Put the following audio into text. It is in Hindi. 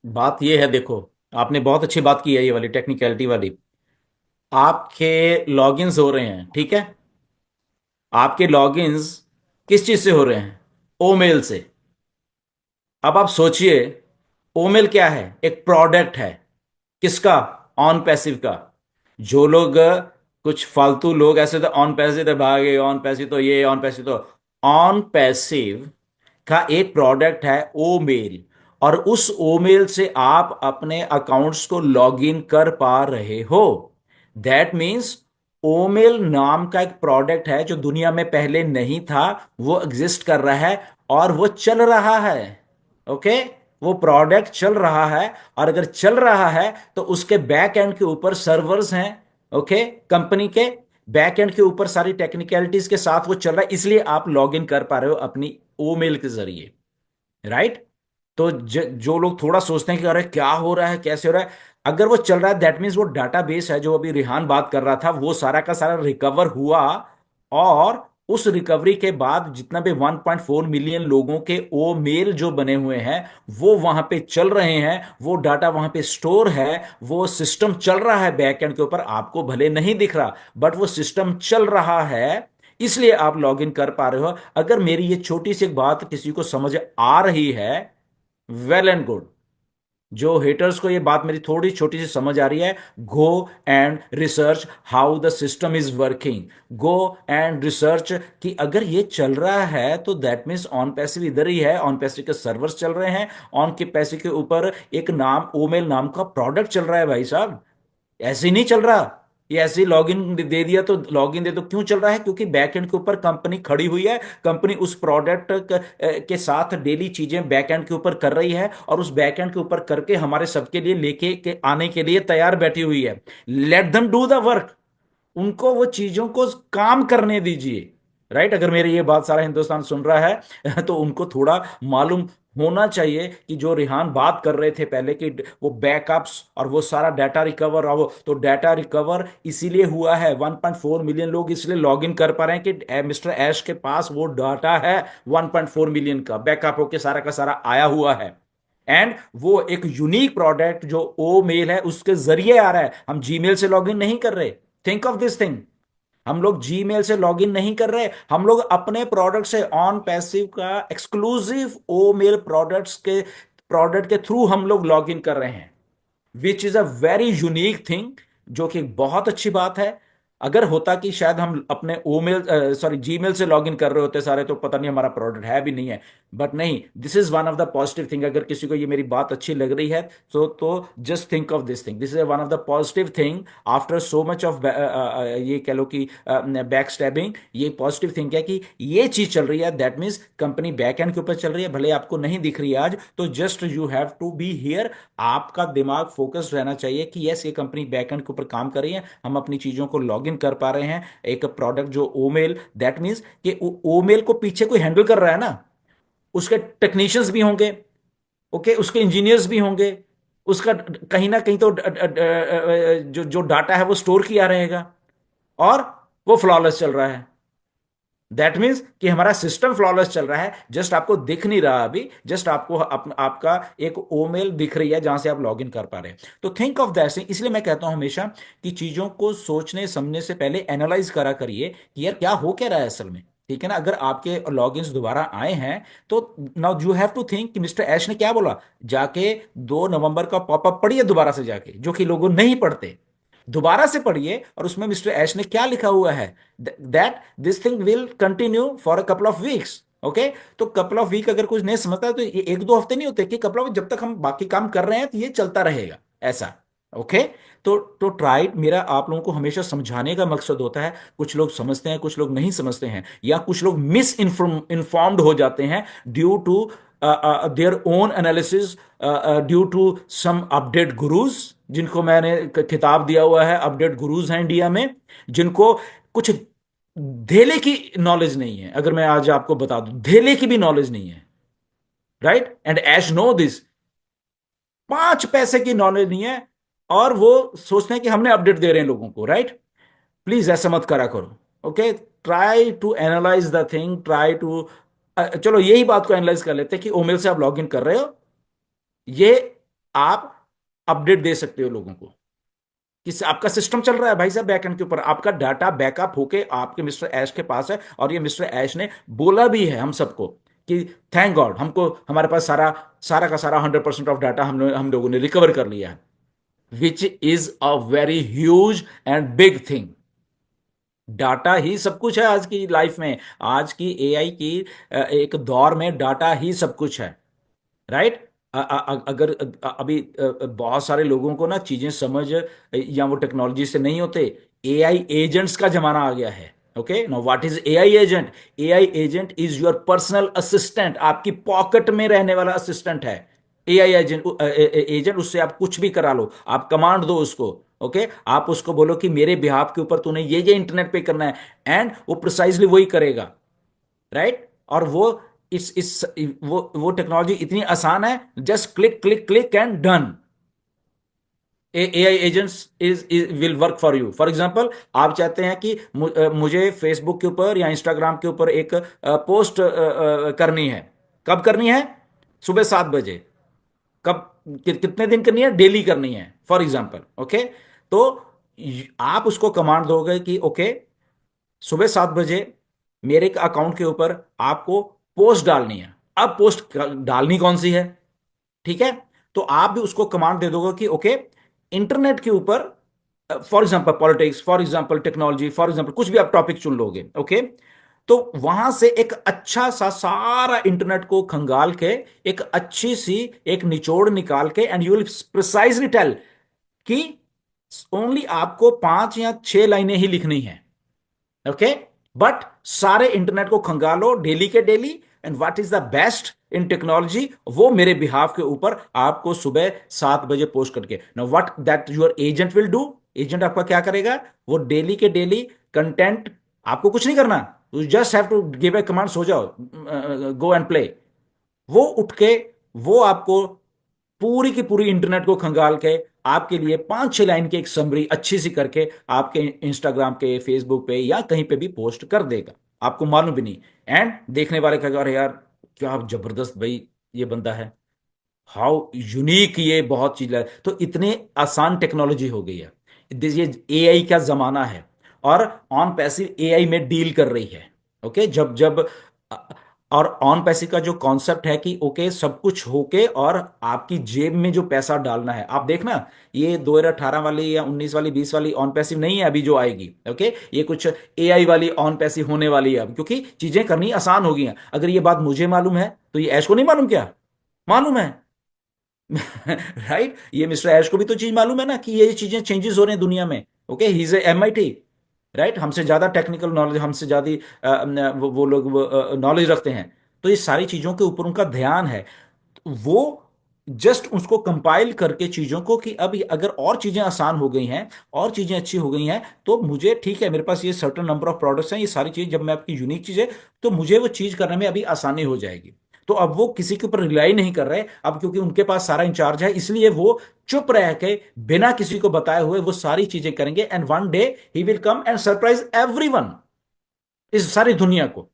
बात ये है, देखो, आपने बहुत अच्छी बात की है, ये वाली टेक्निकलिटी वाली। आपके लॉगिन्स हो रहे हैं, ठीक है। आपके लॉगिन्स किस चीज से हो रहे हैं? ओमेल से। अब आप सोचिए, ओमेल क्या है? एक प्रोडक्ट है। किसका? ऑन पैसिव का। जो लोग कुछ फालतू लोग ऐसे तो ऑन पैसिव तो भागे, ऑन पैसिव तो ये, ऑन पैसिव तो। ऑन पैसिव का एक प्रोडक्ट है ओ मेल। और उस ओ मेल से आप अपने अकाउंट्स को लॉग इन कर पा रहे हो। दैट मीन्स ओ मेल नाम का एक प्रोडक्ट है जो दुनिया में पहले नहीं था। वो एग्जिस्ट कर रहा है और वो चल रहा है। ओके। वो प्रोडक्ट चल रहा है। और अगर चल रहा है तो उसके बैक एंड के ऊपर सर्वर्स हैं। ओके। कंपनी के बैक एंड के ऊपर सारी टेक्निकलिटीज के साथ वो चल रहा है, इसलिए आप लॉग इन कर पा रहे हो अपनी ईमेल के जरिए। राइट। तो जो लोग थोड़ा सोचते हैं कि अरे क्या हो रहा है, कैसे हो रहा है, अगर वो चल रहा है दैट मीन्स वो डाटाबेस है जो अभी रिहान बात कर रहा था, वो सारा का सारा रिकवर हुआ। और उस रिकवरी के बाद जितना भी 1.4 मिलियन लोगों के ओ मेल जो बने हुए हैं वो वहां पे चल रहे हैं। वो डाटा वहां पे स्टोर है। वो सिस्टम चल रहा है बैक एंड के ऊपर, आपको भले नहीं दिख रहा बट वो सिस्टम चल रहा है। इसलिए आप लॉग इन कर पा रहे हो। अगर मेरी ये छोटी सी एक बात किसी को समझ आ रही है, वेल एंड गुड। जो हेटर्स को ये बात मेरी थोड़ी छोटी सी समझ आ रही है, go and research how the system is working. Go and research कि अगर ये चल रहा है तो दैट मीन्स ऑन पैसिव इधर ही है, ऑन पैसिव के सर्वर्स चल रहे हैं। ऑन के पैसिव के ऊपर एक नाम ओमेल नाम का प्रोडक्ट चल रहा है भाई साहब। ऐसे ही नहीं चल रहा। ये ऐसे ही लॉगिन दे दिया तो लॉगिन दे तो क्यों चल रहा है? क्योंकि बैकएंड के ऊपर कंपनी खड़ी हुई है। कंपनी उस प्रोडक्ट के साथ डेली चीजें बैकएंड के ऊपर कर रही है और उस बैकएंड के ऊपर करके हमारे सबके लिए लेके के आने के लिए तैयार बैठी हुई है। Let them do the work. उनको वो चीजों को काम करने दीजिए। राइट। अगर मेरी ये बात सारा हिंदुस्तान सुन रहा है तो उनको थोड़ा मालूम होना चाहिए कि जो रिहान बात कर रहे थे पहले कि वो बैकअप्स और वो सारा डाटा रिकवर, और वो तो डाटा रिकवर इसीलिए हुआ है। 1.4 मिलियन लोग इसलिए लॉग इन कर पा रहे हैं कि मिस्टर ऐश के पास वो डाटा है। 1.4 मिलियन का बैकअप होके सारा का सारा आया हुआ है। एंड वो एक यूनिक प्रोडक्ट जो ओ मेल है उसके जरिए आ रहा है। हम जीमेल से लॉग इन नहीं कर रहे। Think of this thing. हम लोग जीमेल से लॉगिन नहीं कर रहे, हम लोग अपने प्रोडक्ट से ऑन पैसिव का एक्सक्लूसिव ओ मेल प्रोडक्ट के थ्रू हम लोग लॉगिन कर रहे हैं। विच is a very unique thing. जो कि बहुत अच्छी बात है। अगर होता कि शायद हम अपने ओमेल सॉरी जीमेल से लॉगिन कर रहे होते सारे, तो पता नहीं हमारा प्रोडक्ट है भी नहीं है। बट नहीं, this is one of the positive thing. अगर किसी को ये मेरी बात अच्छी लग रही है तो just think of this thing, this is one of the positive thing after so much of ये कह लो कि बैक स्टैबिंग। ये पॉजिटिव थिंग है कि ये चीज चल रही है। That means company back and के ऊपर चल रही है, भले आपको नहीं दिख रही है आज, तो just you have to be here. आपका दिमाग फोकस्ड रहना चाहिए कि यस, ये कंपनी बैकएंड के ऊपर काम कर रही है, हम अपनी चीजों को लॉग इन कर पा रहे हैं। एक प्रोडक्ट जो ओमेल, दैट मीन्स कि ओमेल को पीछे कोई हैंडल कर रहा है ना। उसके टेक्नीशियंस भी होंगे। ओके। उसके इंजीनियर्स भी होंगे। उसका कहीं ना कहीं तो जो जो डाटा है वो स्टोर किया रहेगा। और वो फ्लॉलेस चल रहा है। दैट मीन्स कि हमारा सिस्टम फ्लॉलेस चल रहा है, जस्ट आपको दिख नहीं रहा अभी। जस्ट आपको आपका एक ओमेल दिख रही है जहां से आप लॉग इन कर पा रहे हैं। तो थिंक ऑफ दैट थिंग। इसलिए मैं कहता हूं हमेशा कि चीजों को सोचने समझने से पहले एनालाइज करा करिए कि यार क्या हो क्या रहा है असल में। ठीक है ना? अगर आपके लॉगिन्स दोबारा आए हैं तो now you have to think कि मिस्टर ऐश ने क्या बोला। जाके 2 नवंबर का पॉपअप पढ़िए दोबारा से जाके, जो कि लोग नहीं पढ़ते। दोबारा से पढ़िए और उसमें मिस्टर ऐश ने क्या लिखा हुआ है। That this thing will continue for a couple of weeks. Okay. तो कपल ऑफ वीक अगर कुछ नहीं समझता है तो ये 1-2 हफ्ते नहीं होते कि कपल ऑफ, जब तक हम बाकी काम कर रहे हैं तो ये चलता रहेगा ऐसा। ओके। तो ट्राई, मेरा आप लोगों को हमेशा समझाने का मकसद होता है। कुछ लोग समझते हैं, कुछ लोग नहीं समझते हैं, या कुछ लोग मिस इन्फॉर्म्ड हो जाते हैं due to their own analysis, due to some update gurus, जिनको मैंने खिताब दिया हुआ है अपडेट गुरुज हैं इंडिया में, जिनको कुछ धेले की नॉलेज नहीं है। अगर मैं आज आपको बता दूं, धेले की भी नॉलेज नहीं है। Right. And Ash know this. 5 पैसे की नॉलेज नहीं है। और वो सोचते हैं कि हमने अपडेट दे रहे हैं लोगों को। राइट। प्लीज ऐसा मत करा करो। Okay. Try to analyse the thing, try to, चलो यही बात को एनालाइज कर लेते हैं कि ओमेल से आप लॉग इन कर रहे हो। ये आप अपडेट दे सकते हो लोगों को कि आपका सिस्टम चल रहा है भाई साहब बैकएंड के ऊपर, आपका डाटा बैकअप होके आपके मिस्टर ऐश के पास है, और ये मिस्टर ऐश ने बोला भी है हम सबको कि थैंक गॉड हमको हमारे पास सारा सारा का सारा 100% ऑफ डाटा हम लोगों ने रिकवर कर लिया है, which is a very huge and big thing. Data ही सब कुछ है आज की लाइफ में, आज की एआई की एक दौर में डाटा ही सब कुछ है, राइट। अगर अभी बहुत सारे लोगों को ना चीजें समझ या वो टेक्नोलॉजी से नहीं होते, एआई एजेंट्स का जमाना आ गया है। Okay, now what is AI agent? AI agent is your personal assistant, आपकी पॉकेट में रहने वाला असिस्टेंट है एआई एजेंट। एजेंट, उससे आप कुछ भी करा लो, आप कमांड दो उसको। ओके, आप उसको बोलो कि मेरे बिहाफ के ऊपर तूने ये इंटरनेट पे करना है, एंड वो प्रिसाइजली वही करेगा, राइट। और वो इस वो टेक्नोलॉजी इतनी आसान है, just click click click and done. AI agents is will work for you. For example, आप चाहते हैं कि मुझे फेसबुक के ऊपर या इंस्टाग्राम के ऊपर एक पोस्ट करनी है। कब करनी है? सुबह 7 बजे। कब? कितने दिन करनी है? डेली करनी है, फॉर एग्जांपल। ओके, तो आप उसको कमांड दोगे कि ओके, सुबह 7 बजे मेरे अकाउंट के ऊपर आपको पोस्ट डालनी है। अब पोस्ट डालनी कौन सी है? ठीक है, तो आप भी उसको कमांड दे दोगे कि ओके, इंटरनेट के ऊपर for example politics, for example technology, for example कुछ भी आप टॉपिक चुन लोगे। ओके, तो वहां से एक अच्छा सा सारा इंटरनेट को खंगाल के एक अच्छी सी एक निचोड़ निकाल के, and you will precisely tell कि ओनली आपको 5 या 6 लाइनें ही लिखनी है। ओके, बट सारे इंटरनेट को खंगालो डेली के daily, and what is the best in technology, वो मेरे बिहाफ के ऊपर आपको सुबह 7 बजे पोस्ट करके। Now what that your agent will do, agent आपका क्या करेगा? वो डेली के डेली कंटेंट, आपको कुछ नहीं करना, you just have to give a command, सो जाओ, गो एंड प्ले। वो उठ के वो आपको पूरी की पूरी इंटरनेट को खंगाल के आपके लिए 5 6 लाइन की एक समरी अच्छी सी करके आपके इंस्टाग्राम के, फेसबुक पे या कहीं पे भी पोस्ट कर देगा, आपको मालूम भी नहीं। एंड देखने वाले कहेगा अरे यार क्या जबरदस्त भाई ये बंदा है, हाउ यूनिक, ये बहुत चीज है। तो इतने आसान टेक्नोलॉजी हो गई है, ये एआई का जमाना है, और ऑन पैसिव एआई में डील कर रही है। ओके, जब जब और ऑन पैसिव का जो कॉन्सेप्ट है कि ओके सब कुछ होके और आपकी जेब में जो पैसा डालना है, आप देखना ये 2018 वाली या 19 वाली 20 वाली ऑन पैसिव नहीं है अभी जो आएगी। ओके, ये कुछ एआई वाली ऑन पैसिव होने वाली है अब, क्योंकि चीजें करनी आसान हो गई हैं। अगर ये बात मुझे मालूम है तो ये ऐश को नहीं मालूम क्या? मालूम है। राइट, ये मिस्टर ऐश को भी तो चीज मालूम है ना कि ये चीजें चेंजेस हो रहे हैं दुनिया में। Okay, he is MIT, right, हमसे ज्यादा टेक्निकल नॉलेज, हमसे ज्यादा वो लोग नॉलेज रखते हैं। तो ये सारी चीजों के ऊपर उनका ध्यान है, वो जस्ट उसको कंपाइल करके चीजों को कि अब अगर और चीजें आसान हो गई हैं और चीजें अच्छी हो गई हैं, तो मुझे ठीक है, मेरे पास ये सर्टन नंबर ऑफ प्रोडक्ट्स हैं, ये सारी चीज जब मैं आपकी यूनिक चीज है, तो मुझे वो चीज करने में अभी आसानी हो जाएगी। तो अब वो किसी के ऊपर रिलाई नहीं कर रहे अब, क्योंकि उनके पास सारा इंचार्ज है, इसलिए वो चुप रह के बिना किसी को बताए हुए वो सारी चीजें करेंगे, and one day he will come and surprise everyone, इस सारी दुनिया को।